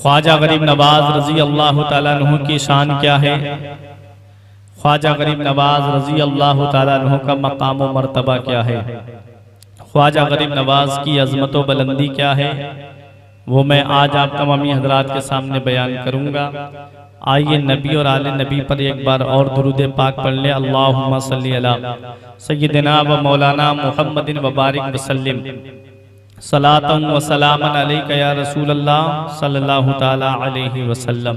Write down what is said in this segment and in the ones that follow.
ख्वाजा गरीब नवाज रजी अल्लाह ताला अन्हु की शान क्या है? ख्वाजा गरीब नवाज रजी अल्लाह ताला अन्हु का मकाम व मर्तबा क्या है? ख्वाजा गरीब नवाज की अजमत व बुलंदी क्या है? वो मैं आज आप तमामी हजरात के सामने बयान करूँगा। आइए नबी और आले नबी पर एक बार और दुरूद पाक पढ़ ले। अल्लाहुम्मा सल्ली अला सय्यिदिना व मौलाना मुहम्मदिन व बारिक वसल्लिम सलातन व सलामन अलैका या रसूलल्लाह सल्लल्लाहु ताला अलैहि वसल्लम।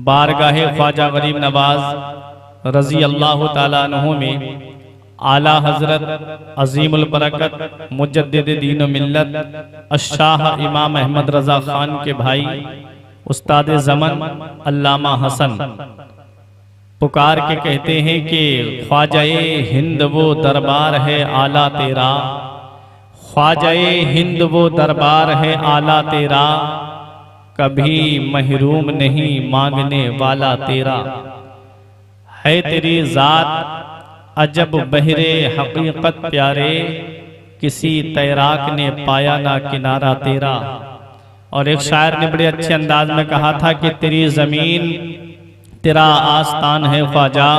बारगाहे ख्वाजा गरीब नवाज रजी अल्लाह ताला अन्हु में आला हजरत अजीमुल बरकत मुजद्दिद दीन व मिल्लत अशाह इमाम अहमद रजा खान के भाई उस्ताद ज़मन अल्लामा हसन पुकार के कहते हैं कि ख्वाजाए हिंद वो दरबार है आला तेरा, ख्वाजाए हिंद वो दरबार है आला तेरा, कभी महरूम नहीं मांगने वाला तेरा। है तेरी ज़ात अजब बहरे हकीकत प्यारे, किसी तैराक ने पाया ना किनारा तेरा। और एक शायर ने बड़े अच्छे अंदाज में कहा था कि तेरी ज़मीन तेरा आस्तान है ख्वाजा,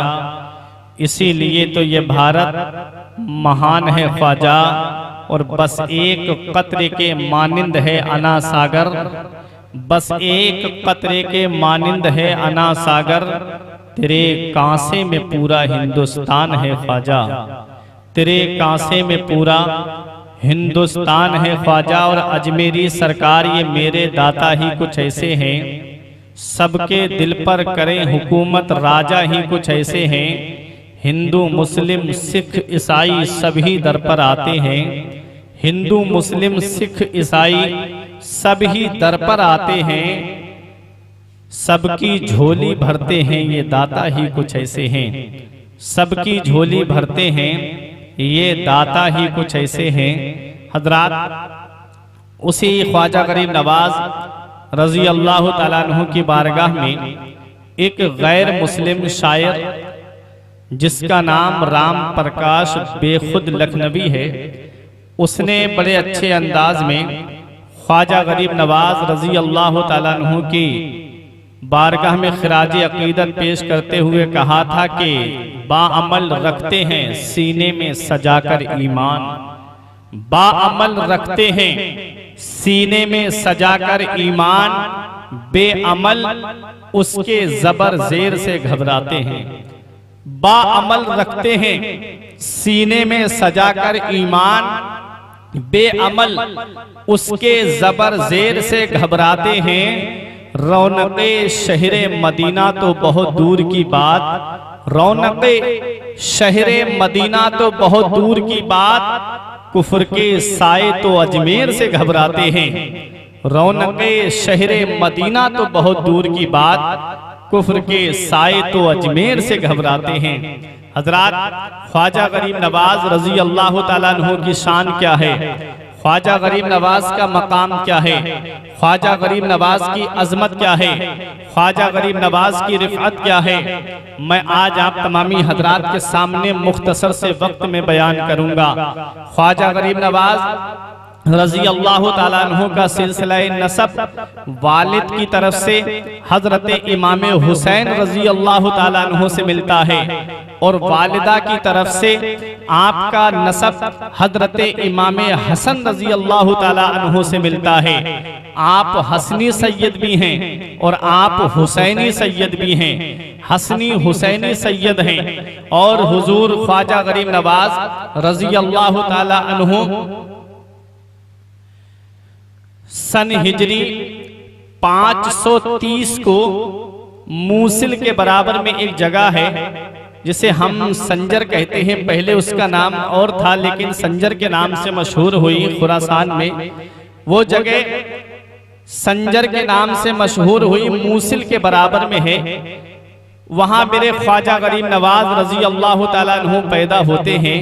इसीलिए तो ये भारत महान है ख्वाजा। और बस एक कतरे के मानिंद है अना सागर, बस एक कतरे के मानिंद है अना सागर, तेरे कांसे में पूरा हिंदुस्तान है ख्वाजा, तेरे कांसे में पूरा हिंदुस्तान है ख्वाजा। और अजमेरी सरकार ये मेरे दाता ही कुछ ऐसे हैं, सबके दिल पर करें हुकूमत राजा ही कुछ ऐसे हैं। हिंदू मुस्लिम सिख ईसाई सभी दर पर आते हैं, हिंदू मुस्लिम सिख ईसाई सभी दर पर आते हैं, सबकी झोली भरते हैं ये दाता ही कुछ ऐसे हैं, सबकी झोली भरते हैं ये दाता ही कुछ ऐसे हैं। हजरात, उसी ख्वाजा गरीब नवाज रजी अल्लाह ताला अन्हु की बारगाह में एक गैर मुस्लिम शायर जिसका नाम राम प्रकाश बेखुद लखनवी है, उसने बड़े अच्छे अंदाज में ख्वाजा गरीब नवाज रजी अल्लाह ताला अन्हु की बारगाह में खिराज अकीदत पेश करते हुए कहा था कि बाअमल रखते हैं सीने में सजाकर ईमान, बाअमल रखते हैं सीने में सजाकर ईमान, बेअमल उसके जबर जेर से घबराते हैं। बाअमल रखते हैं सीने में सजाकर ईमान, बेअमल उसके जबर जेर से घबराते हैं। रौनके शहरे मदीना तो बहुत दूर की बात, रौनके शहरे मदीना तो बहुत दूर की बात, कुफ्र के साए तो अजमेर से घबराते हैं। रौनके शहरे मदीना तो बहुत दूर की बात, कुफ्र के साए तो अजमेर से घबराते हैं। हजरात, ख्वाजा गरीब नवाज रजी अल्लाह ताला अन्हु की शान क्या है? ख्वाजा गरीब नवाज का मकाम क्या है? ख्वाजा गरीब नवाज की अजमत क्या है? ख्वाजा गरीब नवाज की रिफ़अत क्या है? मैं आज आप तमामी हजरात के सामने मुख्तसर से वक्त में बयान करूंगा। ख्वाजा गरीब नवाज रजी अल्लाह ताला अन्हु का सिलसिला नसब वालिद की तरफ से हजरत इमाम हुसैन रजी अल्लाह ताला अन्हु से मिलता है, और वालिदा की तरफ से आपका नसब हजरत इमाम हसन रजी अल्लाह ताला अन्हु से मिलता है। आप हसनी सैयद भी हैं और आप हुसैनी सैयद भी हैं, हसनी हुसैनी सैयद हैं। और हुजूर ख्वाजा गरीब नवाज रजी अल्लाह ताला अन्हु सन हिजरी 530 को मूसिल के बराबर में एक जगह है जिसे हम संजर कहते हैं, पहले उसका नाम और था लेकिन संजर के नाम से मशहूर हुई खुरासान में। वो जगह संजर के नाम से मशहूर हुई, मूसिल के बराबर में है। वहां मेरे ख्वाजा गरीब नवाज रजी अल्लाह ताला अन्हु पैदा होते हैं।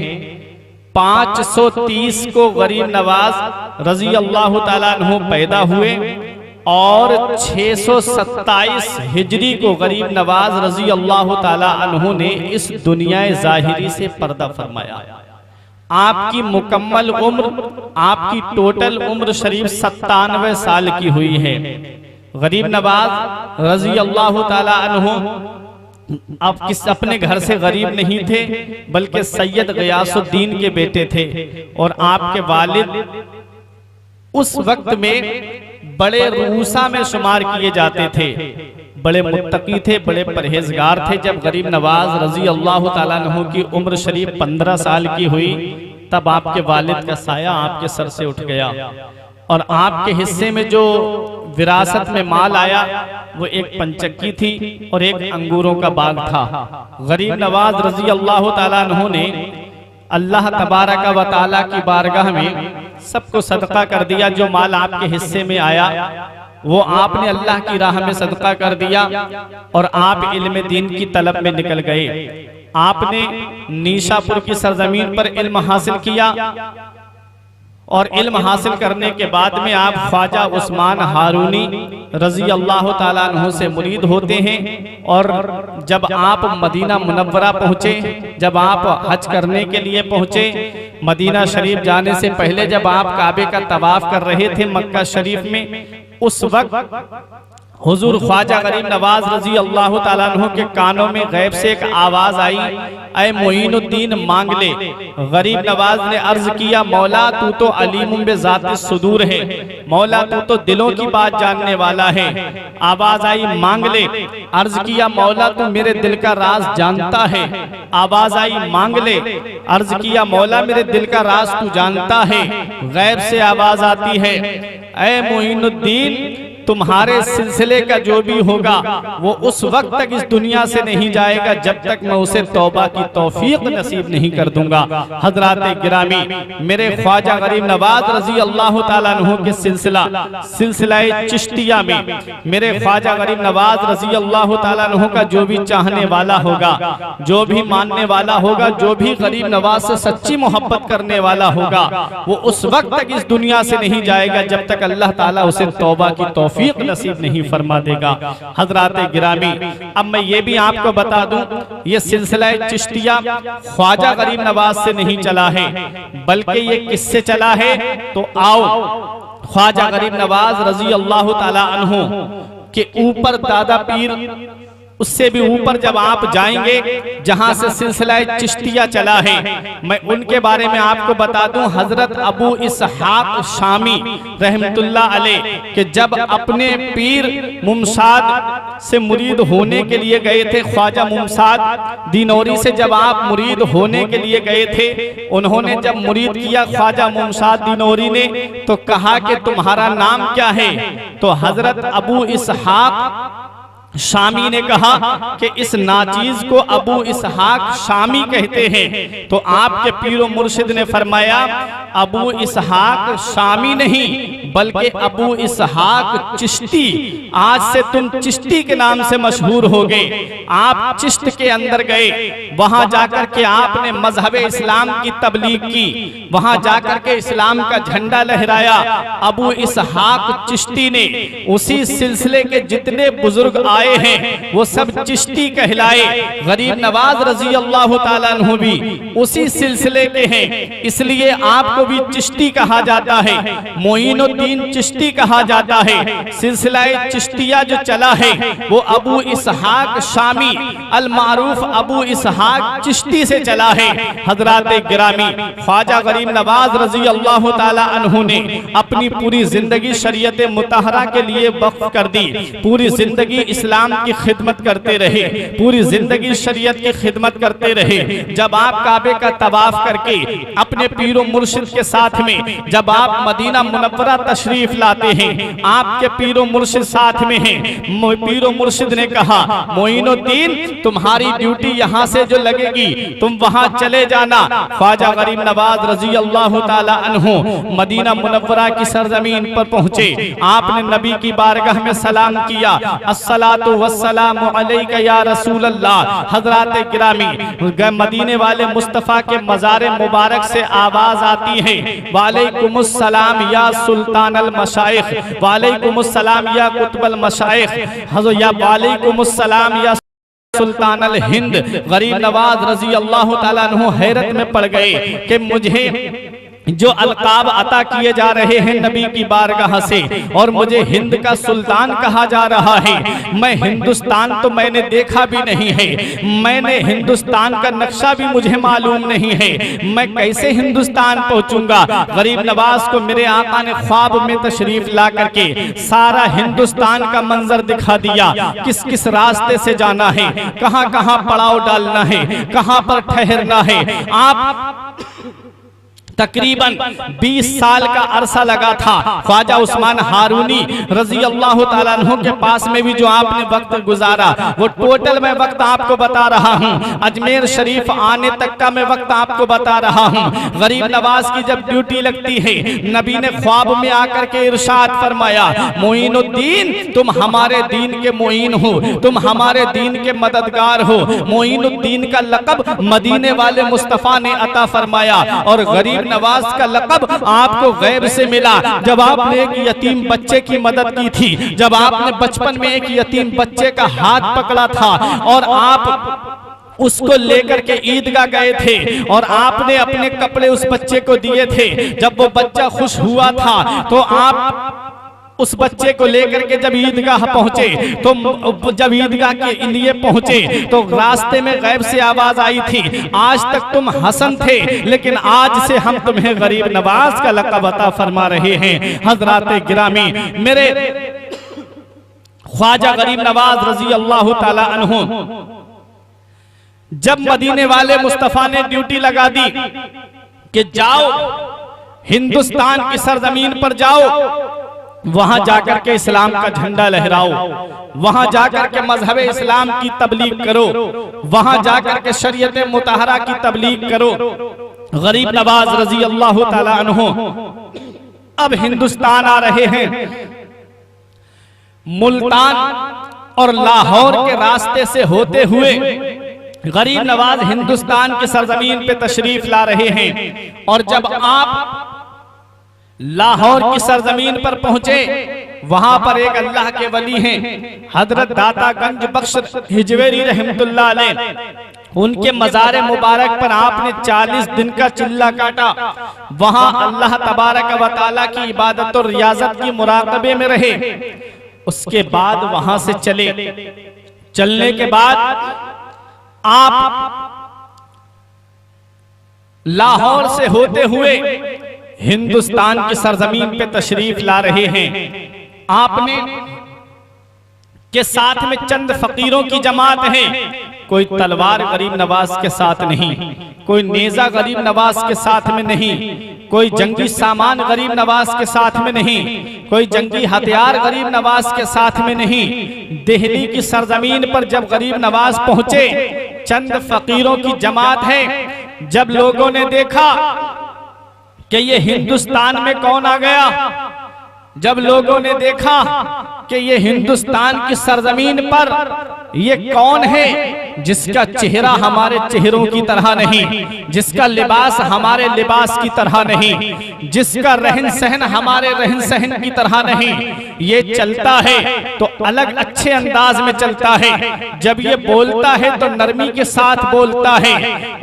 530 को गरीब नवाज रजी अल्लाह ताला अन्हु पैदा हुए और 627 हिजरी को गरीब नवाज रजी अल्लाह ताला अन्हु ने इस दुनिया ज़ाहिरी से पर्दा फरमाया। आपकी मुकम्मल उम्र, आपकी टोटल उम्र शरीफ 97 साल की हुई है। गरीब नवाज रजी अल्लाह ताला अन्हु आप अपने घर से गरीब नहीं थे, बल्कि सैयद गयासुद्दीन के बेटे थे। और आपके वालिद उस वक्त में बड़े रूसा में शुमार किए जाते थे, बड़े मुत्तकी थे, बड़े परहेजगार थे। जब गरीब नवाज रजी अल्लाह ताला अन्हु की उम्र शरीफ 15 साल की हुई, तब आपके वालिद का साया आपके सर से उठ गया और आपके हिस्से में जो विरासत में माल आया वो एक पंचक्की थी और एक अंगूरों का बाग था। गरीब नवाज रजी अल्लाह ताला अन्हु ने अल्लाह तबारक व तआला की बारगाह में सबको सदका कर दिया। जो माल आपके हिस्से में आया वो आपने अल्लाह की राह में सदका कर दिया और आप इल्म दीन की तलब में निकल गए। आपने नीशापुर की सरजमीन पर इल्म हासिल किया और इल्म हासिल करने के बाद में आप ख्वाजा उस्मान हारूनी रजी अल्लाह ताला अन्हु से मुरीद होते हैं। और जब आप मदीना मुनव्वरा पहुँचे, जब आप हज करने के लिए पहुँचे, मदीना शरीफ जाने से पहले जब आप काबे का तवाफ कर रहे थे मक्का शरीफ में, उस वक्त हुजूर ख्वाजा गरीब नवाज रजी अल्लाह ताला अन्हु के कानों में गैब से एक आवाज आई, ऐ मोइनुद्दीन मांग ले। गरीब नवाज ने अर्ज किया, मौला तू तो अलीमुम बिज़ाति सुदूर है, मौला तू तो दिलों की बात जानने वाला है। आवाज आई मांग ले। अर्ज किया, मौला तू मेरे दिल का राज जानता है। आवाज आई मांग ले। अर्ज किया, मौला मेरे दिल का राज तू जानता है। गैब से आवाज आती है, ऐ मोइनुद्दीन तुम्हारे सिलसिले का जो भी होगा वो उस वक्त तक इस दुनिया से नहीं जाएगा जब तक मैं उसे तौबा की तौफीक नसीब नहीं कर दूंगा। हजरात गिरामी, मेरे ख्वाजा गरीब नवाज रजी अल्लाह ताला अन्हु के सिलसिला चिश्तिया में मेरे ख्वाजा गरीब नवाज रजी अल्लाह ताला अन्हु का जो भी चाहने वाला होगा, जो भी मानने वाला होगा, जो भी गरीब नवाज से सच्ची मोहब्बत करने वाला होगा, वो उस वक्त तक इस दुनिया से नहीं जाएगा जब तक अल्लाह ताला उसे तौबा की तौफीक नसीब नहीं फरमा देगा। हजरात गिरामी, अब मैं ये भी आपको बता दूं, ये सिलसिला चिश्तिया ख्वाजा गरीब नवाज से नहीं चला है, बल्कि ये किससे चला है? तो आओ ख्वाजा गरीब नवाज रजी अल्लाह ताला अन्हु के ऊपर दादा पीर, उससे भी ऊपर जब आप जाएंगे जहां से सिलसिला चिश्तिया चला है, मैं उनके बारे में आपको बता दूं। हजरत अबू इसहाक शामी रहमतुल्लाह अलैह के जब अपने पीर मुमसाद से मुरीद होने के लिए गए थे, ख्वाजा मुमसाद दिनौरी से जब आप मुरीद होने के लिए गए थे, उन्होंने जब मुरीद किया ख्वाजा मुमसाद दिनौरी ने, तो कहा कि तुम्हारा नाम क्या है? तो हजरत अबू इसहाक शामी ने कहा कि इस नाचीज को अबू इसहाक शामी कहते हैं। तो आपके पीरो मुर्शिद ने फरमाया, अबू इसहाक शामी नहीं बल्कि अबू इसहाक चिश्ती, आज से तुम चिश्ती के नाम से मशहूर हो गए। आप चिश्त के अंदर गए, वहां जाकर के आपने मजहब इस्लाम की तबलीग की, वहां जाकर के इस्लाम का झंडा लहराया। अबू इसहाक चिश्ती ने उसी सिलसिले के जितने बुजुर्ग आए हैं वो सब चिश्ती कहलाए। गरीब नवाज रजी अल्लाह ताला अन्हु भी उसी सिलसिले के हैं, इसलिए आपको भी चिश्ती कहा जाता है, मोइनुद्दीन चिश्ती कहा जाता है। सिलसिला चिश्तिया जो चला है वो अबू इसहाक शामी अल मारूफ अबू इसहाक चिश्ती से चला है। हजरात गिरामी, ख्वाजा गरीब नवाज रजी अल्लाह ताला अन्हु ने अपनी पूरी जिंदगी शरीयत मुतहरा के लिए वक्फ कर दी, पूरी जिंदगी इस्लाम की खिदमत करते रहे, पूरी जिंदगी शरीयत की खिदमत करते रहे। जब आप काबे का तवाफ करके अपने पीरो मुर्शिद के साथ में जब आप मदीना मुनव्वरा तशरीफ लाते हैं, आपके पीरो मुर्शिद साथ में हैं। पीरो मुर्शिद ने कहा, मोइनुद्दीन तुम्हारी ड्यूटी यहाँ से जो लगेगी तुम वहाँ चले जाना। ख्वाजा गरीब नवाज रजी अल्लाह ताला अन्हु मदीना मुनव्वरा की सरजमीन पर पहुँचे। आपने नबी की बारगाह में सलाम किया, अस्सलातु वस्सलामु अलैका या रसूल अल्लाह। हजरात गिरामी, मदीने वाले मुस्तफ़ा के मज़ार मुबारक से आवाज आती है, वालेकुमुस्सलाम या सुल्तान अल मशाइख, वालेकुमुस्सलाम या कुतुबल मशाइख, या वालेकुमुस्सलाम या सुल्तान अल हिंद गरीब नवाज रजी अल्लाह ताला अन्हु हैरत में पड़ गए कि मुझे जो अलकाब अता किए जा रहे हैं नबी की बारगाह से और मुझे हिंद का सुल्तान कहा जा रहा है। मैं हिंदुस्तान तो मैंने देखा भी नहीं है, मैंने हिंदुस्तान का नक्शा भी मुझे मालूम नहीं है, मैं कैसे हिंदुस्तान पहुंचूंगा। गरीब नवाज को मेरे आका ने ख्वाब में तशरीफ ला करके सारा हिंदुस्तान का मंजर दिखा दिया, किस किस रास्ते से जाना है, कहां कहां पड़ाव डालना है, कहां पर ठहरना है। आप तकरीबन 20 साल का अरसा लगा था ख्वाजा उस्मान हारूनी रजी अल्लाह ताला अन्हु के पास में भी जो आपने वक्त गुजारा, वो टोटल मैं वक्त आपको बता रहा हूँ। अजमेर शरीफ आने तक का मैं वक्त आपको बता रहा हूँ। गरीब नवाज की जब ड्यूटी लगती है, नबी ने ख्वाब में आकर के इरशाद फरमाया, मोइनुद्दीन तुम हमारे दीन के मोइन हो, तुम हमारे दीन के मददगार हो। मोइनुद्दीन का लक़ब मदीने वाले मुस्तफ़ा ने अता फरमाया और गरीब नवाज का लक़ब आपको गैब से मिला जब आपने एक यतीम बच्चे की मदद की थी, जब आपने बचपन में एक यतीम बच्चे का हाथ पकड़ा था और आप उसको लेकर के ईदगाह गए थे और आपने अपने कपड़े उस बच्चे को दिए थे। जब वो बच्चा खुश हुआ था तो आप उस बच्चे को लेकर के जब ईदगाह पहुंचे, तो जब ईदगाह के लिए पहुंचे तो रास्ते में गैब से आवाज आई थी, आज तक तुम हसन थे लेकिन आज से हम तुम्हें गरीब नवाज का लक़ब अता फरमा रहे हैं। हजरात गिरामी, मेरे ख्वाजा गरीब नवाज रजी अल्लाह ताला अन्हु जब मदीने वाले मुस्तफा ने ड्यूटी लगा दी कि जाओ हिंदुस्तान की सरजमीन पर जाओ, वहां जाकर के इस्लाम का झंडा लहराओ, वहां जाकर के मजहब इस्लाम की तबलीग करो, वहां जाकर के शरीयत मुतहरा की तबलीग करो। गरीब नवाज रजी अल्लाह ताला अन्हु अब हिंदुस्तान आ रहे हैं। मुल्तान और लाहौर के रास्ते से होते हुए गरीब नवाज हिंदुस्तान की सरजमीन पे तशरीफ ला रहे हैं और जब आप लाहौर की सरजमीन पर पहुंचे, वहां पर एक अल्लाह के वली हैं हजरत दाता गंज बख्श हिजवेरी रहमतुल्लाह अलैह, उनके मज़ार मुबारक पर आपने 40 दिन का चिल्ला काटा। वहां अल्लाह तबारक व तआला की इबादत और रियाजत की मुराकबे में रहे। उसके बाद वहां से चलने के बाद आप लाहौर से होते हुए हिंदुस्तान की सरजमीन पे तशरीफ ला रहे हैं। आपने के साथ में चंद फकीरों की जमात है, कोई तलवार गरीब नवाज के साथ नहीं, कोई नेजा गरीब नवाज के साथ में नहीं, कोई जंगी सामान गरीब नवाज के साथ में नहीं, कोई जंगी हथियार गरीब नवाज के साथ में नहीं। दिल्ली की सरजमीन पर जब गरीब नवाज पहुंचे, चंद फकीरों की जमात है। जब लोगों ने देखा कि ये हिंदुस्तान में कौन आ गया, जब लोगों ने देखा कि ये हिंदुस्तान की सरजमीन पर ये कौन है जिसका चेहरा हमारे चेहरों की तरह नहीं, जिसका लिबास हमारे लिबास की तरह नहीं, जिसका रहन सहन हमारे रहन सहन की तरह नहीं, ये चलता है तो अलग अच्छे अंदाज में चलता है, जब ये बोलता है तो नरमी के साथ बोलता है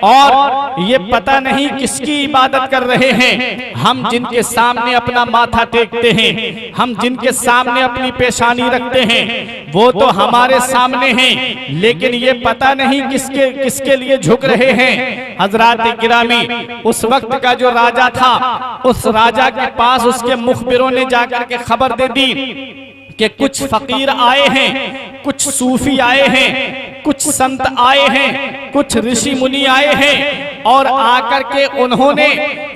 और ये पता नहीं किसकी इबादत कर रहे हैं। हम जिनके सामने अपना माथा टेकते हैं, हम जिनके सामने अपनी पेशानी रखते हैं, वो तो हमारे सामने हैं, लेकिन ये पता नहीं किसके लिए झुक रहे हैं। हजरात गिरामी, उस वक्त का जो राजा था, उस राजा के पास उसके मुखबिरों ने जाकर के खबर दे दी कि कुछ फकीर आए हैं, कुछ सूफी आए हैं, कुछ संत आए हैं, कुछ ऋषि मुनि आए हैं और आकर के उन्होंने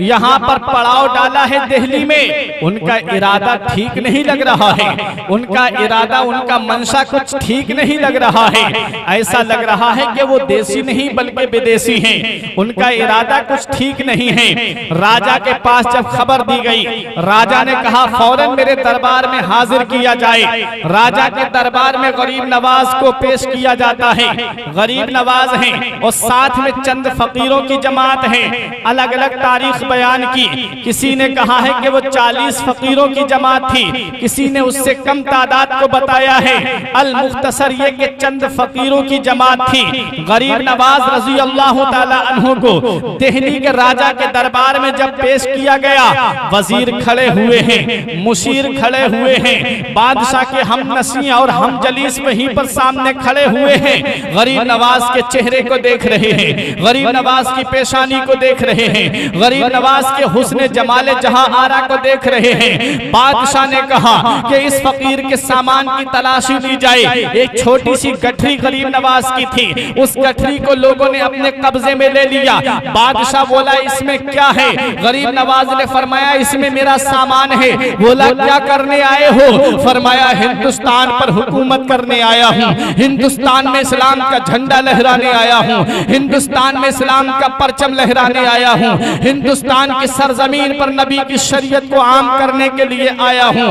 यहाँ पर पड़ाव डाला है दिल्ली में। उनका इरादा ठीक नहीं लग रहा है, उनका इरादा, उनका मंशा कुछ ठीक नहीं लग रहा है। ऐसा लग रहा है कि वो देसी नहीं बल्कि विदेशी हैं, उनका इरादा कुछ ठीक नहीं है। राजा के पास जब खबर दी गई, राजा ने कहा फौरन मेरे दरबार में हाजिर किया जाए। राजा के दरबार में गरीब नवाज को पेश किया जाता है। गरीब नवाज हैं और साथ में चंद फकीरों की जमात है। अलग अलग तारीख बयान की, किसी ने कहा है कि वो 40 फकीरों की जमात थी, किसी ने उससे कम तादाद को बताया है। अल मुख्तसर ये कि चंद फकीरों की जमात थी। गरीब नवाज रजी अल्लाह ताला अन्हु को दिल्ली के राजा के दरबार में जब पेश किया गया, वजीर खड़े हुए हैं, मुशीर खड़े हुए हैं, बादशाह के हम नसी और हम जलीस वहीं पर सामने खड़े हुए हैं। गरीब नवाज के चेहरे को देख रहे हैं, गरीब नवाज की पेशानी को देख रहे हैं, गरीब नवाज के हुस्न जमाले जहां आरा को देख रहे हैं। बादशाह ने कहा कि इस फकीर के सामान की तलाशी ली जाए। एक छोटी सी गठरी गरीब नवाज की थी, उस गठरी को लोगों ने अपने कब्जे में ले लिया। बादशाह बोला इसमें क्या है? गरीब नवाज ने फरमाया इसमें मेरा सामान है। बोला क्या करने आए हो? फरमाया हिंदुस्तान पर हुकूमत करने आया हूँ, हिंदुस्तान में इस्लाम का झंडा लहराने आया हूँ, हिंदुस्तान में इस्लाम का परचम लहराने आया हूँ, हिंदुस्तान की सरजमीन पर नबी की शरीयत को आम करने के लिए आया हूँ।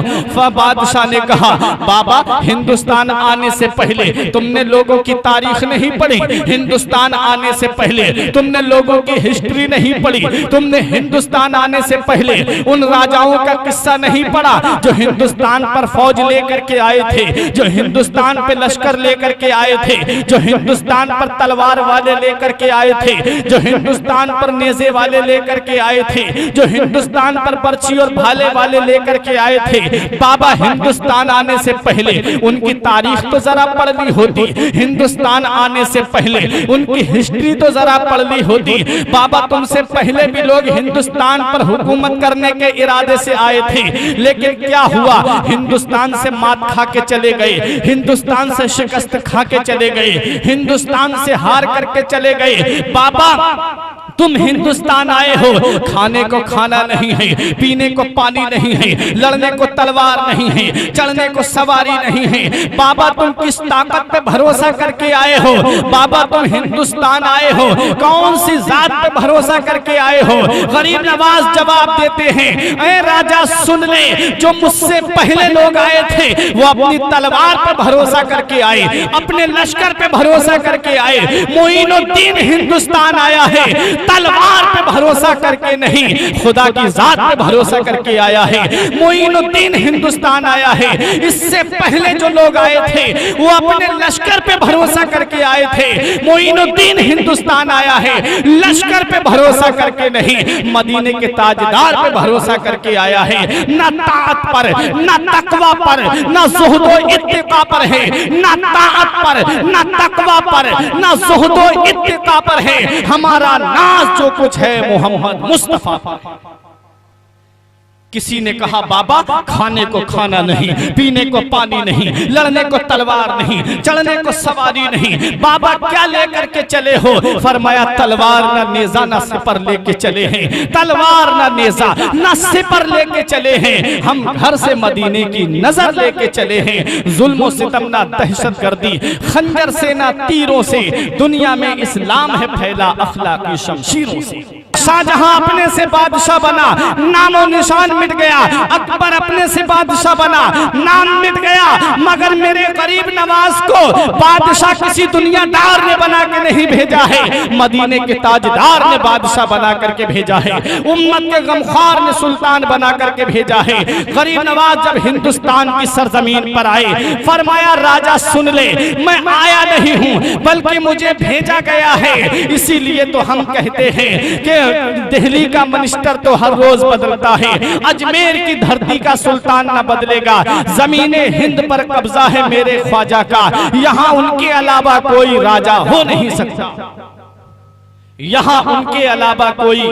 बादशाह ने कहा बाबा हिंदुस्तान आने से पहले तुमने लोगों की तारीख नहीं पढ़ी, हिंदुस्तान आने से पहले तुमने लोगों की हिस्ट्री नहीं पढ़ी, तुमने हिंदुस्तान आने से पहले उन राजाओं का किस्सा नहीं पढ़ा जो हिंदुस्तान पर फौज लेकर के आए थे, जो हिंदुस्तान पे लश्कर लेकर के आए थे, जो हिंदुस्तान पर तलवार वाले लेकर के आए थे, जो हिंदुस्तान पर नेज़े वाले लेकर के आए थे, जो हिंदुस्तान पर बर्छी और भाले वाले लेकर के आए थे। बाबा हिंदुस्तान आने से पहले उनकी तारीख तो जरा पढ़ ली होती, हिंदुस्तान आने से पहले उनकी हिस्ट्री तो जरा पढ़ ली होती। बाबा तुमसे पहले भी लोग हिंदुस्तान पर हुकूमत करने के इरादे से आए थे, लेकिन क्या हुआ? हिंदुस्तान से मात खा के चले गए, हिंदुस्तान से शिकस्त खा के चले गए, हिंदुस्तान से हार करके चले गए। बाबा तुम हिंदुस्तान आए हो, खाने को खाना नहीं है, पीने को पानी नहीं है, लड़ने को तलवार नहीं है, चढ़ने को सवारी नहीं है। बाबा तुम किस ताकत पे भरोसा करके आए हो? बाबा तुम हिंदुस्तान आए हो, कौन सी जात पे भरोसा करके आए हो? गरीब नवाज जवाब देते हैं ऐ राजा सुन ले, जो मुझसे पहले लोग आए थे वो अपनी तलवार पे भरोसा करके आए, अपने लश्कर पे भरोसा करके आए। मोइनुद्दीन हिंदुस्तान आया है तलवार पे भरोसा करके नहीं, खुदा की जात पे भरोसा करके आया है। मोइनुद्दीन हिंदुस्तान आया है, इससे पहले जो लोग आए थे वो अपने लश्कर पे भरोसा करके आए थे। मोइनुद्दीन हिंदुस्तान आया है लश्कर पे भरोसा करके नहीं, मदीने के ताजदार पे भरोसा करके आया है। न ताअत पर, न तकवा पर, न ज़ुहदो इत्तिका पर है, न ताअत पर, न तकवा पर, न ज़ुहदो इत्तिका पर है। हमारा नाज जो कुछ है मोहम्मद मुस्तफा। किसी ने कहा बाबा खाने को खाना नहीं, पीने को पानी नहीं, लड़ने को तलवार नहीं, चढ़ने को सवारी नहीं। बाबा क्या लेकर के चले हो? फरमाया तलवार न नेजा न सिपर लेके चले हैं, तलवार न नेजा न सिपर लेके चले हैं। हम घर से मदीने की नजर लेके चले हैं। जुल्म सितम न दहशत गर्दी, खंजर से न तीरों से, दुनिया में इस्लाम है फैला अखलाकी शमशीरों से। शाहजहां अपने से बादशाह बना, नामो निशान मिट गया। अकबर अपने से बादशाह बना, नाम मिट गया। मगर मेरे गरीब नवाज को बादशाह किसी दुनियादार ने बना के नहीं भेजा है, मदीने के ताजदार ने बादशाह बना करके भेजा है, उम्मत के गमख्वार ने सुल्तान बना करके भेजा है। गरीब नवाज जब हिंदुस्तान की सरजमीन पर आए, फरमाया राजा सुन ले, मैं आया नहीं हूँ बल्कि मुझे भेजा गया है। इसीलिए तो हम कहते हैं कि दिल्ली का मिनिस्टर तो हर रोज बदलता है, अजमेर की धरती का सुल्तान न बदलेगा। जमीने हिंद पर कब्जा है मेरे ख्वाजा का, यहाँ उनके अलावा कोई राजा हो नहीं सकता, यहाँ उनके अलावा कोई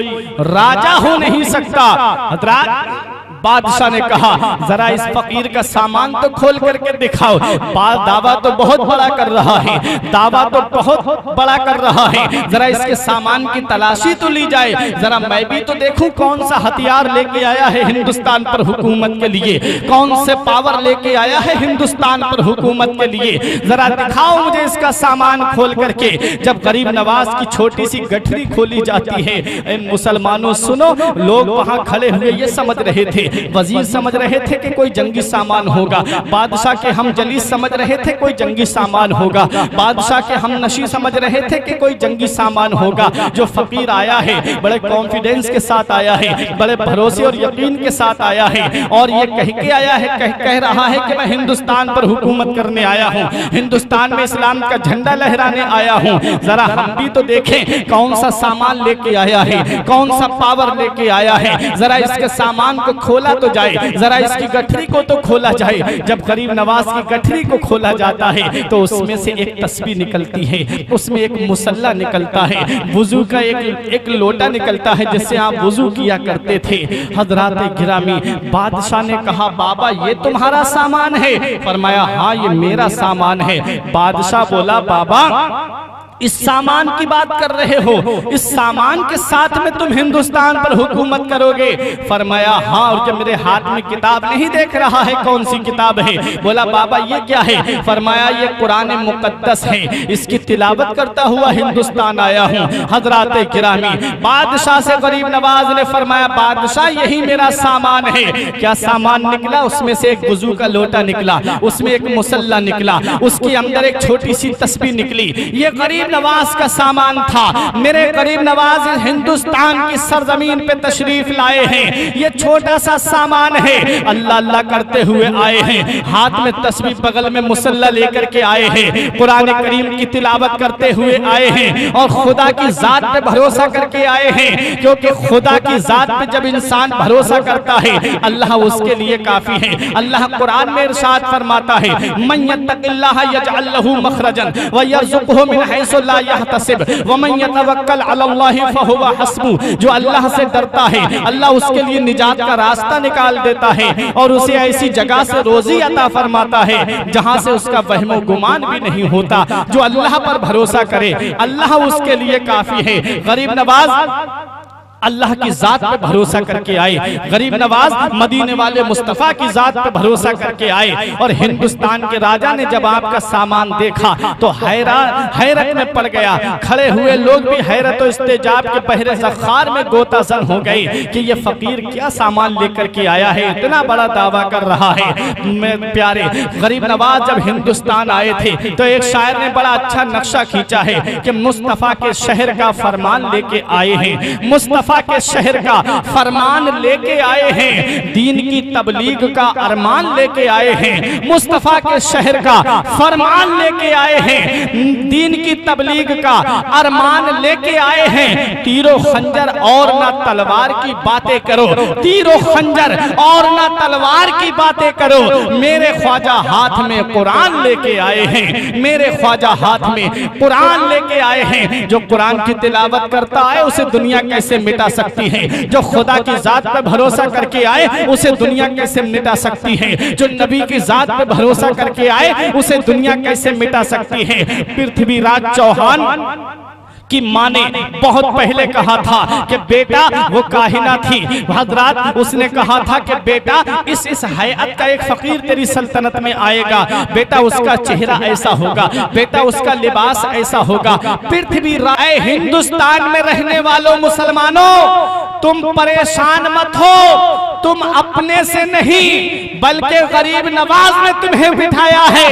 राजा हो नहीं सकता। हज़रात बादशाह ने कहा जरा इस फकीर का सामान तो खोल करके दिखाओ। दावा तो बहुत बड़ा कर रहा है, दावा तो बहुत बड़ा कर रहा है, जरा इसके सामान की तलाशी तो ली जाए, जरा मैं भी तो देखूं कौन सा हथियार लेके आया है हिंदुस्तान पर हुकूमत के लिए, कौन से पावर लेके आया है हिंदुस्तान पर हुकूमत के लिए, जरा दिखाओ मुझे इसका सामान खोल करके। जब गरीब नवाज की छोटी सी गठरी खोली जाती है, मुसलमानों सुनो, लोग वहां खड़े हुए ये समझ रहे थे वजीर समझ रहे थे कि कोई जंगी सामान होगा, बादशाह के हम जलीस समझ रहे थे कोई जंगी सामान होगा, बादशाह के हम नशी समझ रहे थे कि कोई जंगी सामान होगा। जो फकीर आया है बड़े कॉन्फिडेंस के साथ आया है, बड़े भरोसे और यकीन के साथ आया है और ये कह के आया है, कह रहा है कि मैं हिंदुस्तान पर हुकूमत करने आया हूँ, हिंदुस्तान में इस्लाम का झंडा लहराने आया हूँ। जरा हम भी तो देखें कौन सा सामान लेके आया है, कौन सा पावर लेके आया है, जरा इसके सामान को खोला तो जाए, जरा इसकी गठरी को तो खोला जाए। जब गरीब नवाज की गठरी को खोला जाता है तो उसमें से एक तस्बीह निकलती है, उसमें एक मुसल्ला निकलता है, वुजू का एक लोटा निकलता है जिससे आप वुजू किया करते थे। हजरात गिरामी, बादशाह ने कहा बाबा ये तुम्हारा सामान है? फरमाया हाँ ये मेरा सामान है। बादशाह बोला बाबा इस सामान की बात कर रहे हो, इस सामान के साथ में तुम हिंदुस्तान पर हुकूमत करोगे? फरमाया हाँ। और जब मेरे हाथ में किताब नहीं देख रहा है कौन सी किताब है? बोला बाबा ये क्या है? फरमाया ये कुरान मुकद्दस है, इसकी तिलावत करता हुआ हिंदुस्तान आया हूँ। हजरात गिरामी, बादशाह से गरीब नवाज ने फरमाया बादशाह यही मेरा सामान है। क्या सामान निकला? उसमें से एक वुजू का लोटा निकला, उसमें एक मुसल्ला निकला, उसके अंदर एक छोटी सी तस्बीह निकली। ये गरीब नवाज का सामान था। मेरे गरीब नवाज हिंदुस्तान की सरजमीन पे तशरीफ लाए हैं, ये छोटा सा सामान है। अल्लाह अल्लाह करते हुए आए हैं, हाथ में तस्बीह, बगल में मुसल्ला लेकर के आए हैं, कुरान करीम की तिलावत करते हुए आए हैं और खुदा की जात पे भरोसा करके आए हैं। क्योंकि खुदा की जात पे जब इंसान भरोसा करता है अल्लाह उसके लिए काफी है। अल्लाह कुरान में इरशाद फरमाता है मन यत्तकिल्लाह यजअल लहू मखरजन व यरज़ुक़हु मिन हैसु ला यहतसिब व मन यतवक्कल अलल्लाहि फहुवा हस्बुहु। जो अल्लाह से डरता है अल्लाह उसके लिए निजात का रास्ता निकाल देता है और उसे ऐसी जगह से रोजी अता फरमाता है जहां से उसका वहमो गुमान भी नहीं होता। जो अल्लाह पर भरोसा करे अल्लाह उसके लिए काफी है। गरीब नवाज अल्लाह की जात पे भरोसा करके आए, गरीब नवाज मदीने वाले मुस्तफा की जात पे भरोसा करके आए। और हिंदुस्तान के राजा ने जब आपका सामान देखा तो हैरत में पड़ गया। खड़े हुए लोग भी हैरत और इस्तेजाब के पहरे ज़ख़ार में गोताज़र हो गए कि ये फकीर क्या सामान लेकर के आया है, इतना बड़ा दावा कर रहा है। मेरे प्यारे, गरीब नवाज जब हिंदुस्तान आए थे तो एक शायर ने बड़ा अच्छा नक्शा खींचा है कि मुस्तफा के शहर का फरमान लेके आए हैं, मुस्तफा के शहर का फरमान लेके आए हैं, दीन की तबलीग का अरमान लेके आए हैं। मुस्तफा के शहर का फरमान लेके आए हैं, दीन की तबलीग का अरमान लेके आए हैं। तीरों खंजर और ना तलवार की बातें करो, तीरों खंजर और ना तलवार की बातें करो। मेरे ख्वाजा हाथ में कुरान लेके आए हैं, मेरे ख्वाजा हाथ में कुरान लेके आए हैं। जो कुरान की तिलावत करता है उसे दुनिया कैसे मिटा सकती है? जो खुदा की जात पे भरोसा करके आए उसे दुनिया कैसे मिटा सकती है? जो नबी की जात पे भरोसा करके आए उसे दुनिया कैसे मिटा सकती है? पृथ्वीराज चौहान की माँ ने बहुत पहले कहा था कि बेटा, वो काहिना थी हजरात, उसने कहा था कि बेटा इस हैयत का एक फकीर तेरी सल्तनत में आएगा, बेटा उसका चेहरा ऐसा होगा, बेटा उसका लिबास ऐसा होगा। पृथ्वीराज, हिंदुस्तान में रहने वालों मुसलमानों, तुम परेशान मत हो, तुम अपने से नहीं बल्कि गरीब नवाज ने तुम्हें बिठाया है,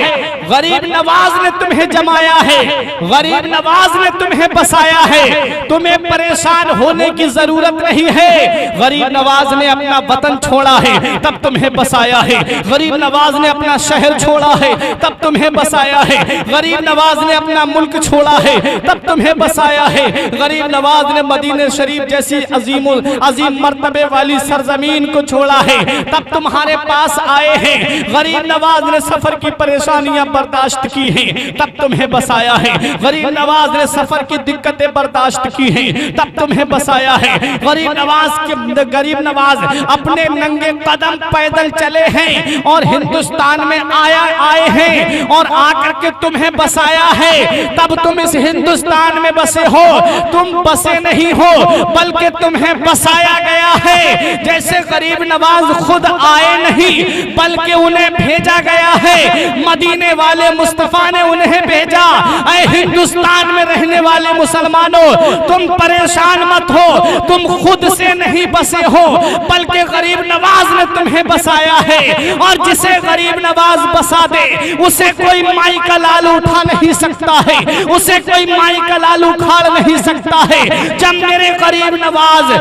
गरीब नवाज ने तुम्हें जमाया है, गरीब नवाज ने तुम्हें बसाया है। तुम्हें परेशान होने की जरूरत नहीं है। गरीब नवाज ने अपना वतन छोड़ा है तब तुम्हें बसाया है, गरीब नवाज ने अपना शहर छोड़ा है तब तुम्हें बसाया है, गरीब नवाज ने अपना मुल्क छोड़ा है तब तुम्हें बसाया है, गरीब नवाज ने मदीने शरीफ जैसी अजीम मर्तबे वाली सरजमीन को छोड़ा है तब तुम्हारे पास आए हैं। गरीब नवाज ने सफर की परेशानियां बर्दाश्त की हैं तब तुम्हें बसाया है, गरीब नवाज ने सफर की दिक्कतें बर्दाश्त की हैं तब तुम्हें बसाया है। गरीब नवाज अपने नंगे कदम पैदल चले हैं और हिंदुस्तान में आए हैं और आकर के तुम्हें बसाया है, तब तुम इस हिंदुस्तान में बसे हो। तुम बसे नहीं हो बल्कि तुम्हें बसाया गया है। जैसे गरीब नवाज खुद आए नहीं बल्कि उन्हें भेजा गया है। मदीने वाले मुस्तफा ने उन्हें भेजा। ऐ हिंदुस्तान में रहने वाले मुसलमानों, तुम परेशान मत हो, तुम खुद से नहीं बसे हो, बल्कि गरीब नवाज ने तुम्हें बसाया है। और जिसे गरीब नवाज बसा दे उसे कोई माई का लाल उठा नहीं सकता है, उसे कोई माई का लाल उखाड़ नहीं सकता है। जब मेरे गरीब नवाज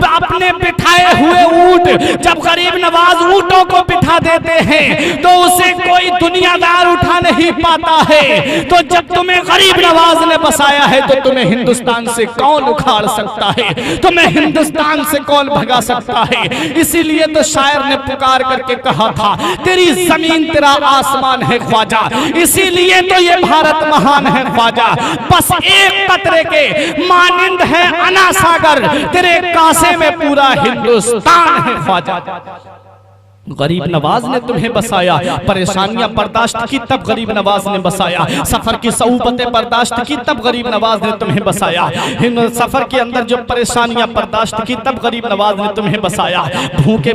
अपने बिठाए हुए ऊंट, जब गरीब नवाज ऊंटों को बिठा देते हैं तो उसे कोई दुनियादार उठा नहीं पाता है। तो जब तुम्हें गरीब नवाज ने बसाया है तो तुम्हें हिंदुस्तान से कौन उखाड़ सकता है, तुम्हें हिंदुस्तान से कौन भगा सकता है। इसीलिए तो शायर ने पुकार करके कहा था, तेरी जमीन तेरा आसमान है ख्वाजा, इसीलिए तो ये भारत महान है ख्वाजा। बस एक कतरे के मानिंद है अना सागर, तेरे कासे में पूरा हिंदुस्तान है ख्वाजा। गरीब नवाज ने तुम्हें बसाया, परेशानियां बर्दाश्त की तब गरीब नवाज ने बसाया, सफर की सऊबतें बर्दाश्त की तब गरीब नवाज ने तुम्हें बसाया, सफर के अंदर जो परेशानियां बर्दाश्त की तब गरीब नवाज ने तुम्हें बसाया, भूख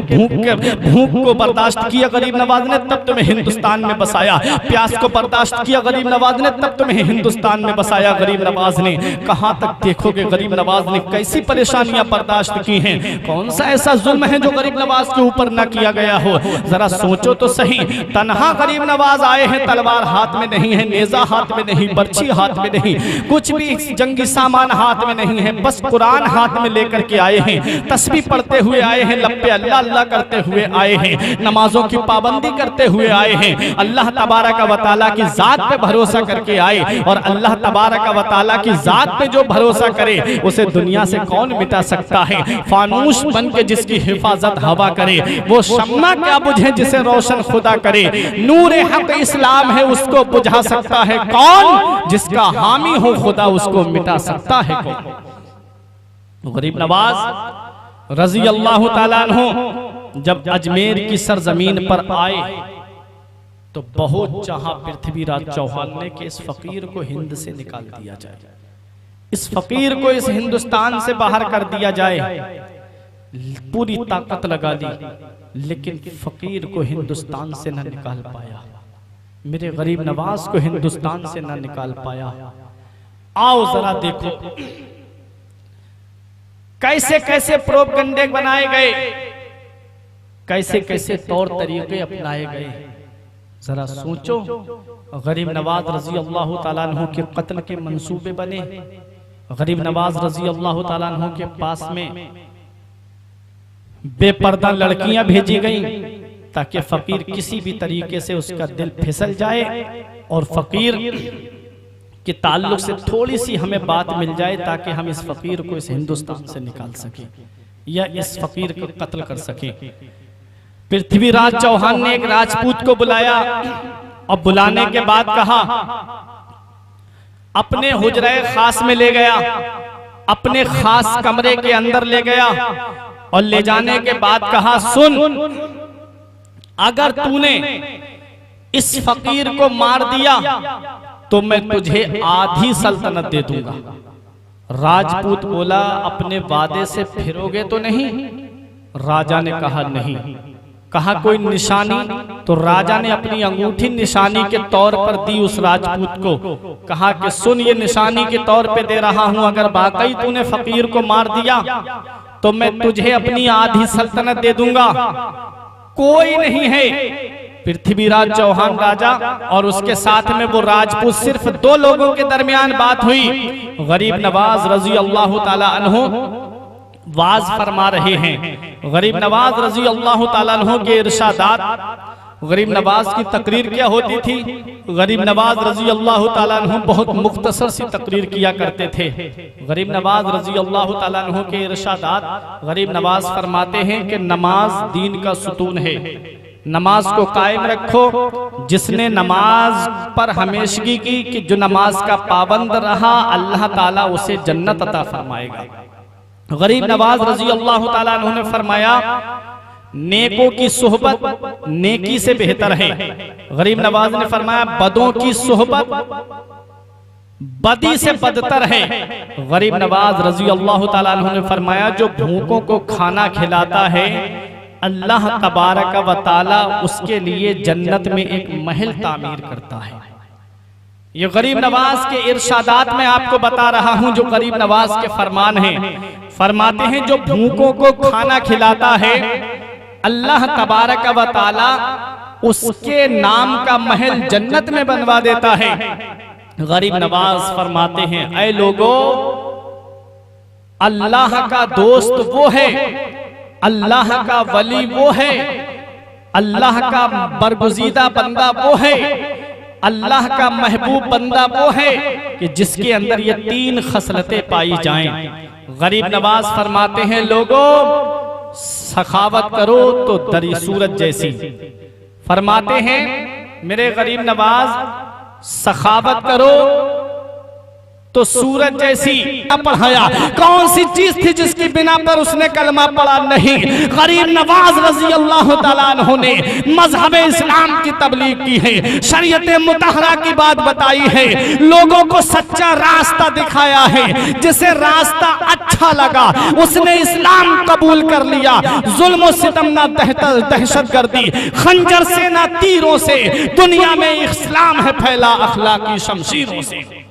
को बर्दाश्त किया गरीब नवाज ने तब तुम्हें हिंदुस्तान में बसाया, प्यास को बर्दाश्त किया गरीब नवाज ने तब तुम्हें हिंदुस्तान में बसाया। गरीब नवाज ने कहां तक देखोगे, गरीब नवाज ने कैसी परेशानियां बर्दाश्त की हैं, कौन सा ऐसा जुल्म है जो गरीब नवाज के ऊपर न किया गया हो। जरा सोचो तो सही, तन्हा गरीब नवाज आए हैं, तलवार हाथ में नहीं है, नेजा हाथ में नहीं, बर्छी हाथ में नहीं, कुछ भी जंगी सामान हाथ में नहीं है, बस कुरान हाथ में लेकर के आए हैं, तस्बीह पढ़ते हुए आए हैं, लब्बे अल्लाह अल्लाह करते हुए आए हैं, नमाजों की पाबंदी करते हुए आए हैं, अल्लाह तबारक व तआला की जात पे भरोसा करके आए। और अल्लाह तबारक व तआला की जात पे जो भरोसा करे उसे दुनिया से कौन मिटा सकता है। फानूस बन के जिसकी हिफाजत हवा करे, वो शम्मा क्या बुझे जिसे रोशन खुदा करे। नूर हक इस्लाम है उसको बुझा सकता है कौन, जिसका हामी हो खुदा उसको मिटा सकता है कौन। गरीब नवाज रजी अल्लाह ताला अन्हु जब अजमेर की सरजमीन पर आए तो बहुत चाहा पृथ्वीराज चौहान ने कि इस फकीर को हिंद से निकाल दिया जाए, इस फकीर को इस हिंदुस्तान से बाहर कर दिया जाए। पूरी ताकत लगा दी, लेकिन फकीर को हिंदुस्तान से न निकाल पाया, मेरे गरीब नवाज को हिंदुस्तान से न निकाल पाया। आओ जरा देखो कैसे कैसे प्रोपगंडे बनाए गए, कैसे कैसे तौर तरीके अपनाए गए। जरा सोचो, गरीब नवाज रजी अल्लाह ताला अन्हु के कत्ल के मंसूबे बने, गरीब नवाज रजी अल्लाह ताला अन्हु के पास में बेपर्दा लड़कियां भेजी गईं ताकि फकीर किसी भी तरीके से उसका दिल फिसल जाए और फकीर के ताल्लुक से थोड़ी सी हमें बात मिल जाए ताकि हम इस फकीर को इस हिंदुस्तान से निकाल सकें या इस फकीर को कत्ल कर सकें। पृथ्वीराज चौहान ने एक राजपूत को बुलाया और बुलाने के बाद कहा, अपने हुजरे खास में ले गया, अपने खास कमरे के अंदर ले गया और ले जाने के बाद कहा, सुन, अगर तूने इस फकीर को मार दिया तो मैं तुझे आधी सल्तनत दे दूंगा। राजपूत बोला, अपने वादे से फिरोगे तो नहीं? राजा ने कहा नहीं। कहा कोई निशानी? तो राजा ने अपनी अंगूठी निशानी के तौर पर दी उस राजपूत को। कहा कि सुन, ये निशानी के तौर पे दे रहा हूं, अगर वाकई तूने फकीर को मार दिया तो मैं तुझे अपनी आधी सल्तनत दे दूंगा। कोई नहीं है, पृथ्वीराज चौहान राजा और उसके साथ में वो राजपूत, सिर्फ दो लोगों के दरमियान बात हुई। गरीब नवाज रजी अल्लाह ताला अन्हु वाज फरमा रहे हैं। गरीब नवाज रजी अल्लाह ताला अन्हु के इरशादात, गरीब नवाज की तकरीर क्या होती थी? गरीब नवाज रजी अल्लाह ताला अन्हु बहुत मुख्तसर सी तकरीर किया करते थे। गरीब नवाज रजी अल्लाह ताला अन्हु के इरशादात, गरीब नवाज फरमाते हैं कि नमाज दीन का सुतून है, नमाज को कायम रखो। जिसने नमाज पर हमेशगी की कि जो नमाज का पाबंद रहा, अल्लाह ताला उसे जन्नत अता फरमाएगा। गरीब नवाज रजी अल्लाह ताला अन्हु ने फरमाया, नेकों की सोहबत नेकी से बेहतर है। गरीब नवाज ने फरमाया, बदों की सोहबत बदी से बदतर है। गरीब नवाज रजी अल्लाह ताला अन्हु ने फरमाया, जो भूखों को खाना खिलाता है अल्लाह तबारक व तआला उसके लिए जन्नत में एक महल तामीर करता है। ये गरीब नवाज के इरशादात में आपको बता रहा हूं, जो गरीब नवाज के फरमान हैं। फरमाते हैं जो भूखों को खाना खिलाता है अल्लाह तबारक व तआला उसके नाम का महल जन्नत में बनवा देता है। गरीब नवाज फरमाते हैं, ऐ लोगों, अल्लाह का दोस्त वो है, अल्लाह का वली वो है, अल्लाह का बरगुज़ीदा बंदा वो है, अल्लाह का महबूब बंदा वो है कि जिसके अंदर ये तीन खसलतें पाई जाएं। गरीब नवाज फरमाते हैं, लोगों सखावत करो तो दरी सूरज जैसी। फरमाते हैं मेरे गरीब नवाज, सखावत करो तो सूरज जैसी। पढ़ाया कौन सी चीज थी जिसकी बिना पर उसने कलमा पढ़ा नहीं? गरीब नवाज रजी अल्लाह तआला अन्हु ने मजहब इस्लाम की तबलीग की है, शरीयत मुतहरा की बात बताई है, लोगों को सच्चा रास्ता दिखाया है। जिसे रास्ता अच्छा लगा उसने इस्लाम कबूल कर लिया। जुल्म सितम ना दहशतगर्दी, खंजर से ना तीरों से, दुनिया में इस्लाम है फैला अखलाकी शमशीरों से।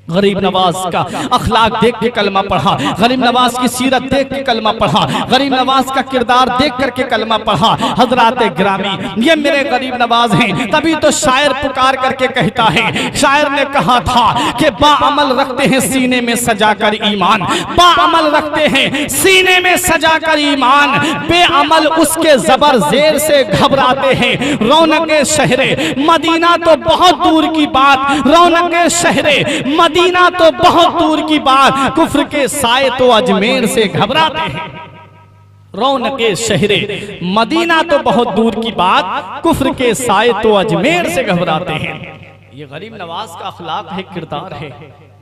गरीब नवाज का अखलाक देख के कलमा पढ़ा, गरीब नवाज की सीरत देख के कलमा पढ़ा, गरीब नवाज का किरदार देख करके कलमा पढ़ा। हजरात गिरामी, ये मेरे गरीब नवाज हैं। तभी तो शायर पुकार करके कहता है, शायर ने कहा था कि बाअमल रखते हैं सीने में सजा कर ईमान, बाअमल रखते हैं सीने में सजा कर ईमान, बेअमल उसके जबर जेर से घबराते हैं। रौनके शहरे मदीना तो बहुत दूर की बात, रौनके शहरे मदीना तो बहुत दूर की बात, कुफ्र के साए तो अजमेर से घबराते हैं। रौनके शहरे मदीना तो बहुत दूर की बात, कुफ्र के साए तो अजमेर से घबराते हैं। ये गरीब नवाज का अखलाक है, किरदार है।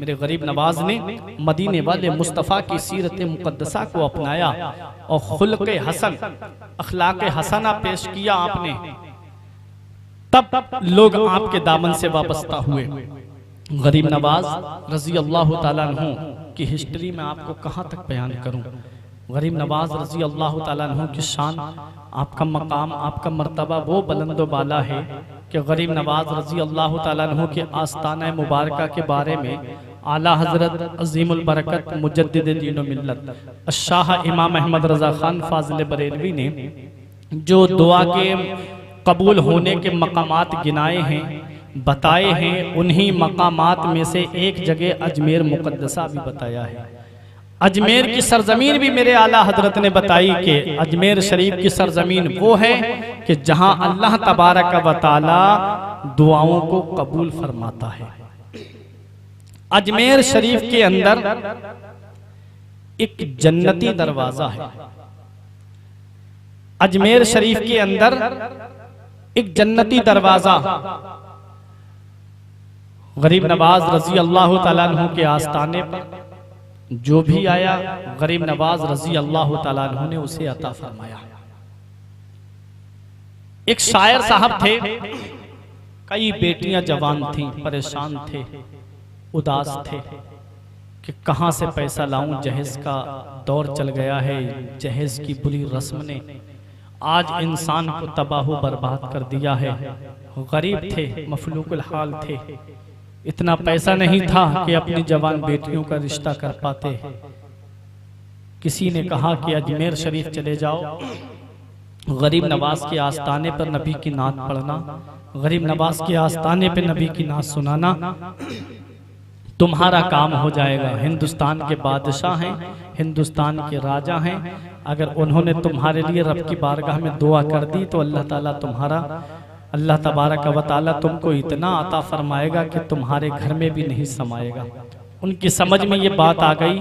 मेरे गरीब नवाज ने मदीने वाले मुस्तफ़ा की सीरत मुकद्दसा को अपनाया और खुल्क़े हसन, अखलाक हसना पेश किया आपने, तब लोग आपके दामन से वाबस्ता हुए। गरीब नवाज रजी अल्लाह ताला अन्हु की हिस्ट्री में आपको कहाँ तक बयान करूं। गरीब नवाज रजी अल्लाह ताला अन्हु की शान, आपका मकाम, आपका मर्तबा वो बुलंद बाला है कि गरीब नवाज रजी अल्लाह ताला अन्हु के आस्ताना मुबारका के बारे में आला हजरत अजीमुल बरकत मुजद्दिद दीन व मिल्लत शाह इमाम अहमद रजा खान फाजिल बरेलवी ने जो दुआ के कबूल होने के मकामात गिनाए हैं, बताए हैं, उन्हीं मकामात में से एक जगह अजमेर मुकद्दसा भी बताया है। अजमेर की सरजमीन भी मेरे आला हजरत ने बताई कि अजमेर शरीफ की सरजमीन वो है कि जहां अल्लाह तबारक व तआला दुआओं को कबूल फरमाता है। अजमेर शरीफ के अंदर एक जन्नती दरवाजा है। अजमेर शरीफ के अंदर एक जन्नती दरवाजा, गरीब नवाज रजी अल्लाह तआला अन्हु के आस्ताने पर जो भी आया, गरीब नवाज रजी अल्लाह तआला अन्हु ने उसे अता फरमाया। एक शायर साहब थे, कई बेटियां जवान थीं, परेशान थे, उदास थे कि कहां से पैसा लाऊं, जहेज का दौर चल गया है, जहेज की बुरी रस्म ने आज इंसान को तबाह बर्बाद कर दिया है। गरीब थे, मफलूकुल हाल थे, इतना पैसा नहीं था कि अपनी जवान बेटियों का रिश्ता कर पाते। किसी ने कहा कि अजमेर शरीफ चले जाओ, गरीब नवाज के आस्ताने पर नबी की नात पढ़ना, गरीब नवाज के आस्ताने पर नबी की नात सुनाना, तुम्हारा काम हो जाएगा। हिंदुस्तान के बादशाह हैं, हिंदुस्तान के राजा हैं, अगर उन्होंने तुम्हारे लिए रब की बारगाह में दुआ कर दी तो अल्लाह ताला तुम्हारा, अल्लाह तबारक व तआला तुमको इतना अता फरमाएगा कि तुम्हारे घर में भी नहीं समाएगा। उनकी समझ में ये बात आ गई,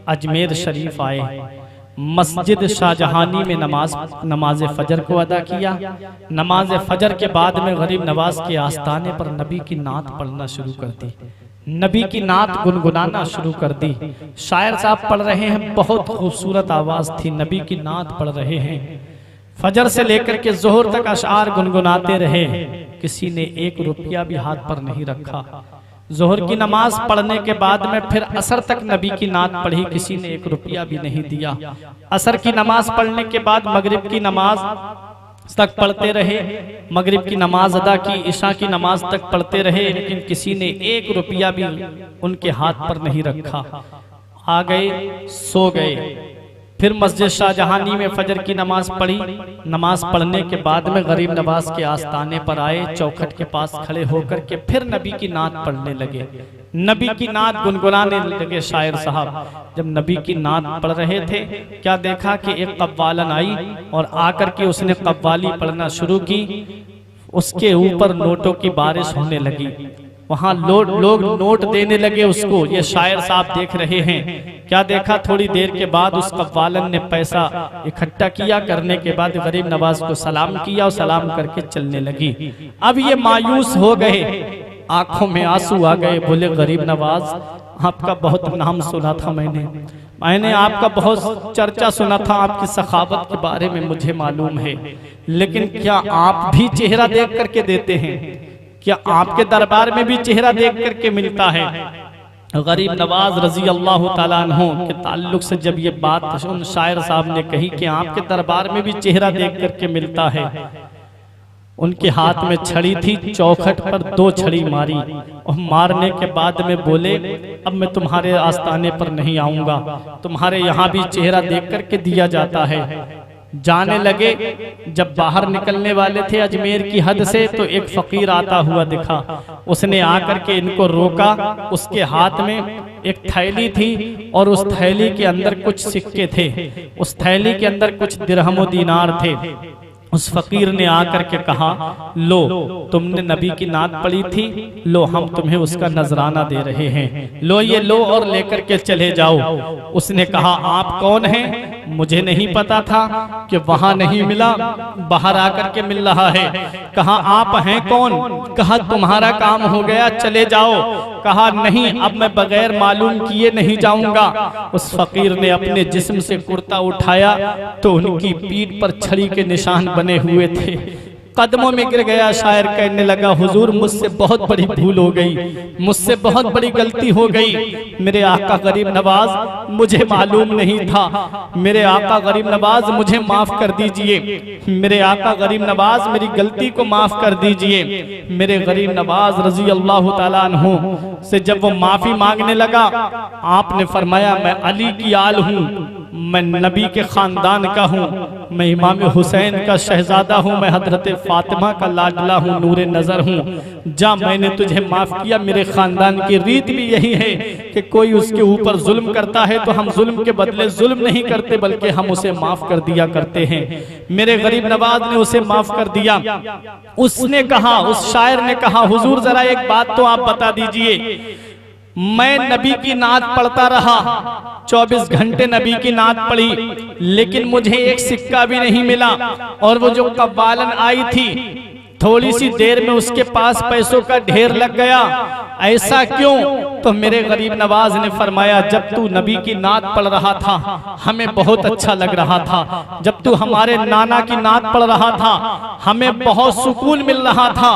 अजमेर शरीफ आए, मस्जिद शाहजहानी में नमाज फजर को अदा किया। नमाज फजर के बाद में गरीब नवाज के आस्ताने पर नबी की नात पढ़ना शुरू कर दी, नबी की नात गुनगुनाना शुरू कर दी। शायर साहब पढ़ रहे हैं, बहुत खूबसूरत आवाज थी, नबी की नात पढ़ रहे हैं। फजर से लेकर के जोहर तक अशआर गुनगुनाते रहे, किसी ने 1 रुपया भी हाथ पर नहीं रखा। जोहर की नमाज पढ़ने के बाद में फिर असर तक नबी की नात पढ़ी, किसी ने 1 रुपया भी नहीं दिया। असर की नमाज पढ़ने के बाद मगरिब की नमाज तक पढ़ते रहे, मगरिब की नमाज अदा की, इशा की नमाज तक पढ़ते रहे, लेकिन किसी ने 1 रुपया भी उनके हाथ पर नहीं रखा। आ गए, सो गए। फिर मस्जिद शाहजहानी में फजर की नमाज पढ़ी। नमाज पढ़ने के बाद में गरीब नवाज के आस्ताने पर आए, चौखट के पास खड़े होकर के फिर नबी की नात पढ़ने लगे, नबी की नात गुनगुनाने लगे। शायर साहब जब नबी की नात पढ़ रहे थे, क्या देखा कि एक कव्वालन आई और आकर के उसने कव्वाली पढ़ना शुरू की। उसके ऊपर नोटों की बारिश होने लगी, वहां लोग नोट देने लगे उसको। ये शायर साहब देख रहे हैं। क्या देखा, थोड़ी देर के बाद उस कव्वालन ने पैसा इकट्ठा किया, करने के बाद गरीब नवाज को सलाम किया और सलाम करके चलने लगी। अब ये मायूस हो गए, आंखों में आंसू आ गए। बोले गरीब नवाज, आपका बहुत नाम सुना था मैंने आपका बहुत चर्चा सुना था, आपकी सखावत के बारे में मुझे मालूम है, लेकिन क्या आप भी चेहरा देख करके देते हैं? क्या आपके दरबार में भी चेहरा देख करके मिलता है? गरीब नवाज रजी अल्लाह ताला अन्हु के ताल्लुक से जब ये बात उन शायर साहब ने कही कि आपके दरबार में भी चेहरा देख करके मिलता है, उनके हाथ में छड़ी थी, चौखट पर 2 छड़ी मारी और मारने के बाद में बोले अब मैं तुम्हारे आस्ताने पर नहीं आऊंगा, तुम्हारे यहाँ भी चेहरा देख करके दिया जाता है। जाने लगे। जब बाहर निकलने वाले थे अजमेर की हद से, तो एक फकीर आता हुआ दिखा। उसने आकर के इनको रोका। उसके हाथ में एक थैली थी और उस थैली के अंदर कुछ सिक्के थे, उस थैली के अंदर कुछ दिरहम दीनार थे। उस फकीर ने आकर के कहा, लो तुमने नबी की नात पढ़ी थी, लो हम तुम्हें उसका नजराना दे रहे हैं, लो ये लो और लेकर के चले जाओ। उसने कहा, आप कौन हैं? मुझे नहीं पता था कि वहां नहीं मिला, बाहर आकर के मिल रहा है। कहा, आप हैं कौन? कहा, तुम्हारा काम हो गया, चले जाओ। कहा, नहीं, अब मैं बगैर मालूम किए नहीं जाऊंगा। उस फकीर ने अपने जिस्म से कुर्ता उठाया तो उनकी पीठ पर छड़ी के निशान बने हुए थे। कदमों में गिर गया। शायर कहने लगा, हुजूर मुझसे बहुत बड़ी भूल हो गई, मुझसे बहुत बड़ी गलती हो गई। मेरे आका गरीब नवाज, मुझे मालूम नहीं था। मेरे आका गरीब नवाज, मुझे माफ कर दीजिए। मेरे आका गरीब नवाज, मेरी गलती को माफ कर दीजिए। मेरे गरीब नवाज रजी अल्लाह ताला अन्हु से जब वो माफी मांगने लगा, आपने फरमाया, मैं अली की आल हूँ, मैं नबी के खानदान का हूँ, मैं इमाम हुसैन का शहजादा हूँ, मैं हजरत फातिमा का लाडला हूँ, नूरे नजर हूँ। जा, मैंने तुझे माफ किया। मेरे खानदान की रीत भी यही है कि कोई उसके ऊपर जुल्म करता है तो हम जुल्म के बदले जुल्म नहीं करते, बल्कि हम उसे माफ कर दिया करते हैं। मेरे गरीब नवाज ने उसे माफ कर दिया। उसने कहा, उस शायर ने कहा, हुजूर जरा एक बात तो आप बता दीजिए, मैं नबी की नात पढ़ता रहा, 24 घंटे नबी की नात पढ़ी, लेकिन मुझे एक सिक्का भी नहीं मिला। और वो जो कव्वालन आई थी, थोड़ी सी देर में उसके पास पैसों का ढेर लग गया। ऐसा क्यों? तो मेरे गरीब नवाज ने फरमाया, जब तू नबी की नात पढ़ रहा था हमें बहुत अच्छा लग रहा था, जब तू हमारे नाना की नात पढ़ रहा था हमें बहुत सुकून मिल रहा था।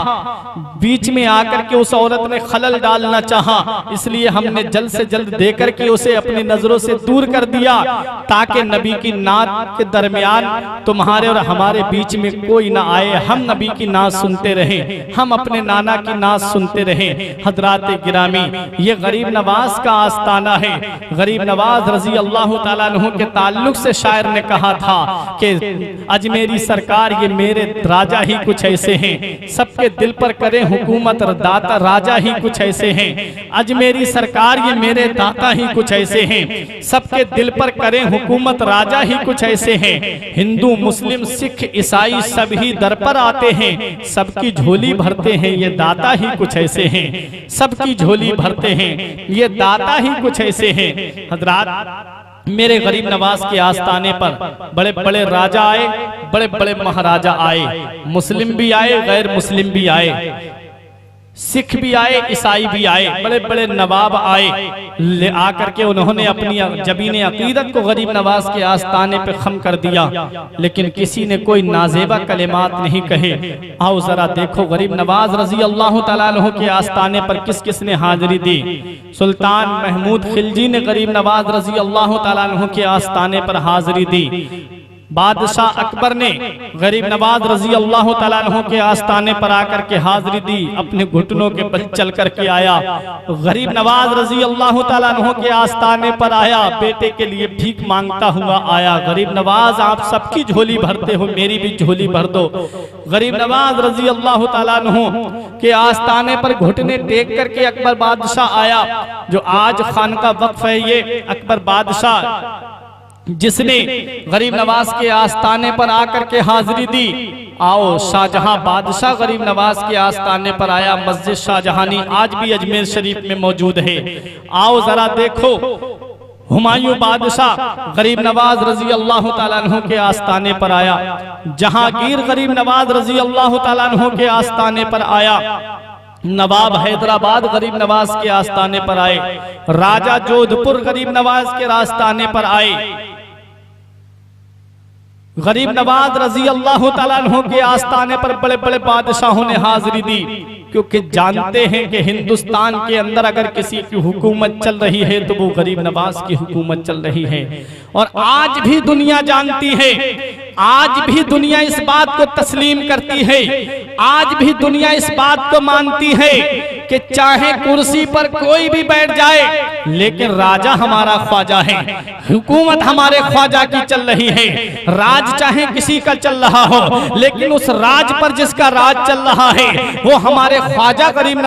बीच में आकर के उस औरत ने खलल डालना चाहा, इसलिए हमने जल्द से जल्द देकर के उसे अपनी नजरों से दूर कर दिया, ताकि नबी की नात के दरमियान तुम्हारे और हमारे बीच में कोई ना आए। हम नबी की नात सुनते रहे, हम अपने नाना की नात सुनते रहे। हजरात गिरामी, ये गरीब नवाज का आस्ताना है। गरीब नवाज रजी अल्लाह ताला अन्हु के ताल्लुक से शायर ने कहा था कि अजमेरी सरकार, ये मेरे राजा ही कुछ ऐसे हैं, सबके दिल पर करें हुकूमत, दाता राजा ही कुछ ऐसे हैं। अजमेरी सरकार, ये मेरे दाता ही कुछ ऐसे हैं, सबके दिल पर करें हुकूमत, राजा ही कुछ ऐसे हैं। हिंदू मुस्लिम सिख ईसाई सभी दर पर आते हैं, सबकी झोली भरते हैं, ये दाता ही कुछ ऐसे हैं। सबकी झोली भरते हैं, ये दाता ही कुछ ऐसे हैं। हजरात, मेरे गरीब नवाज के आस्ताने पर बड़े बड़े राजा आए, बड़े बड़े महाराजा आए, मुस्लिम भी आए, गैर मुस्लिम भी आए। सिख भी आए, ईसाई भी आए, बड़े बड़े नवाब आए, ले आकर के उन्होंने अपनी जबीन अकीदत को गरीब नवाज के आस्ताने पे खम कर दिया, लेकिन किसी ने कोई नाजेबा कलिमात नहीं कहे। आओ जरा देखो गरीब नवाज रजी अल्लाह तआला अन्हु के आस्ताने पर किस किस ने हाजिरी दी। सुल्तान महमूद खिलजी ने गरीब नवाज रजी अल्लाह तआला अन्हु के आस्ताने पर हाजिरी दी। बादशाह अकबर ने गरीब नवाज रजी अल्लाह तआला अन्हु के आस्ताने पर आकर के हाजिरी दी, अपने घुटनों के बल चल करके आया। गरीब नवाज रजी अल्लाह तआला अन्हु के आस्ताने पर आया, बेटे के लिए भीख मांगता हुआ आया। गरीब नवाज आप सबकी झोली भरते हो, मेरी भी झोली भर दो। गरीब नवाज रजी अल्लाह तआला अन्हु के आस्ताने पर घुटने टेक करके अकबर बादशाह आया। जो आज खान का वक्फ है, ये अकबर बादशाह जिसने गरीब नवाज के आस्ताने पर आकर के हाजिरी दी। आओ शाहजहां बादशाह गरीब नवाज के आस्ताने पर आया। मस्जिद शाहजहानी आज भी अजमेर शरीफ में मौजूद है। आओ जरा देखो, हुमायूं बादशाह गरीब नवाज रजी अल्लाह तआला अन्हु के आस्ताने पर आया। जहांगीर गरीब नवाज रजी अल्लाह तआला अन्हु के आस्ताने पर आया। नवाब हैदराबाद गरीब नवाज के आस्ताने पर आए। राजा जोधपुर गरीब नवाज के आस्ताने पर आए। गरीब नवाज रजी अल्लाह तआला अन्हु के आस्ताने पर बड़े बड़े बादशाहों ने हाजिरी दी, क्योंकि जानते हैं कि हिंदुस्तान के अंदर अगर किसी की हुकूमत चल रही है तो वो गरीब नवाज की हुकूमत चल रही है। और आज भी दुनिया जानती है, आज भी दुनिया इस बात को तस्लीम करती है, आज भी दुनिया इस बात को मानती है कि चाहे कुर्सी पर कोई भी बैठ जाए, लेकिन राजा हमारा ख्वाजा है, हुकूमत हमारे ख्वाजा की चल रही है। राज चाहे किसी का चल रहा हो, लेकिन उस राज पर जिसका राज चल रहा है वो हमारे ख्वाजा गरीब